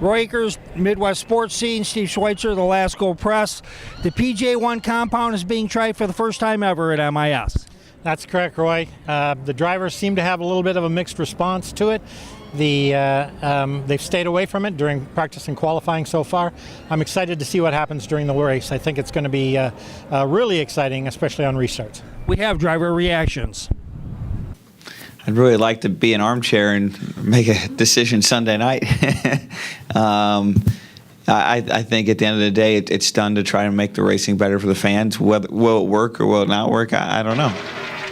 Roy Akers, Midwest Sports Scene, Steve Schweitzer, the Last Go Press. The PJ1 compound is being tried for the first time ever at MIS. That's correct, Roy. The drivers seem to have a little bit of a mixed response to it. They've stayed away from it during practice and qualifying so far. I'm excited to see what happens during the race. I think it's going to be really exciting, especially on restarts. We have driver reactions. I'd really like to be an armchair and make a decision Sunday night. I think at the end of the day, it's done to try to make the racing better for the fans. Will it work or will it not work? I don't know.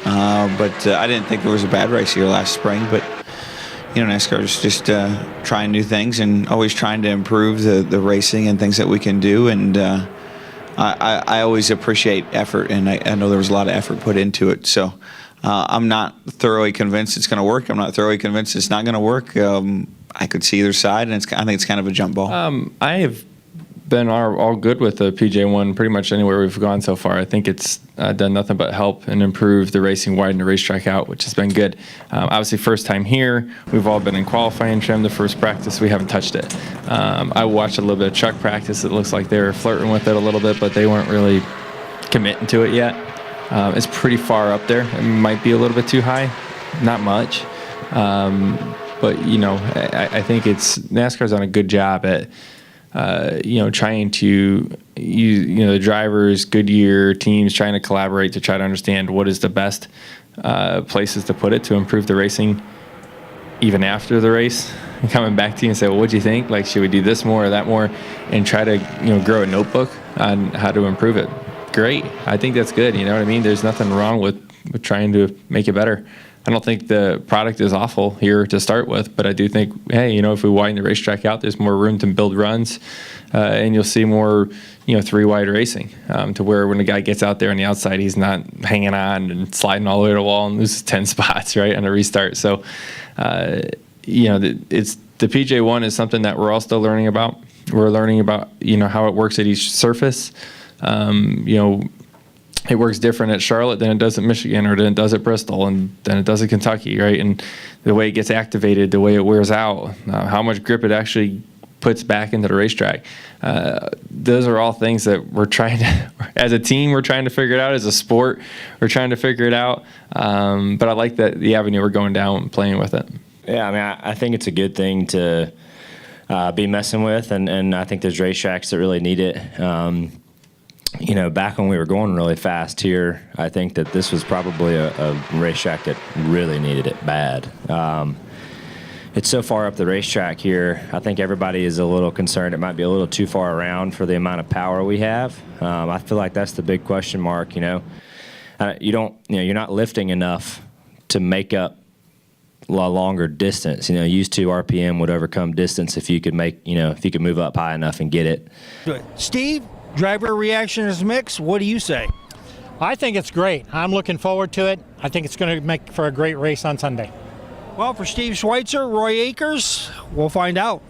But I didn't think there was a bad race here last spring. But NASCAR is just trying new things and always trying to improve the racing and things that we can do. And I always appreciate effort, and I know there was a lot of effort put into it. So I'm not thoroughly convinced it's going to work. I'm not thoroughly convinced it's not going to work. I could see either side, and I think it's kind of a jump ball. I have been all good with the PJ1 pretty much anywhere we've gone so far. I think it's done nothing but help and improve the racing, widen the racetrack out, which has been good. Obviously, first time here. We've all been in qualifying trim the first practice. We haven't touched it. I watched a little bit of Chuck practice. It looks like they were flirting with it a little bit, but they weren't really committing to it yet. It's pretty far up there. It might be a little bit too high, not much. But I think NASCAR's done a good job at trying to use the drivers, Goodyear teams, trying to collaborate to try to understand what is the best places to put it to improve the racing, even after the race. And coming back to you and say, well, what'd you think? Like, should we do this more or that more? And try to grow a notebook on how to improve it. Great. I think that's good. You know what I mean? There's nothing wrong with trying to make it better. I don't think the product is awful here to start with, but I do think, hey, if we widen the racetrack out, there's more room to build runs, and you'll see more, three-wide racing, to where when the guy gets out there on the outside, he's not hanging on and sliding all the way to the wall and loses 10 spots, right, on a restart. So, it's the PJ1 is something that we're all still learning about. We're learning about, how it works at each surface. It works different at Charlotte than it does at Michigan, or than it does at Bristol, and than it does at Kentucky, right? And the way it gets activated, the way it wears out, how much grip it actually puts back into the racetrack. Those are all things that we're trying to, as a team, we're trying to figure it out. As a sport, we're trying to figure it out. But I like that the avenue we're going down and playing with it. Yeah, I mean, I think it's a good thing to be messing with, and I think there's racetracks that really need it. Back when we were going really fast here, I think that this was probably a racetrack that really needed it bad. It's so far up the racetrack here, I think everybody is a little concerned it might be a little too far around for the amount of power we have. I feel like that's the big question mark, you're not lifting enough to make up a longer distance. Used to RPM would overcome distance if you could if you could move up high enough and get it. Good. Steve? Driver reaction is mixed. What do you say? I think it's great. I'm looking forward to it. I think it's going to make for a great race on Sunday. Well, for Steve Schweitzer, Roy Akers, we'll find out.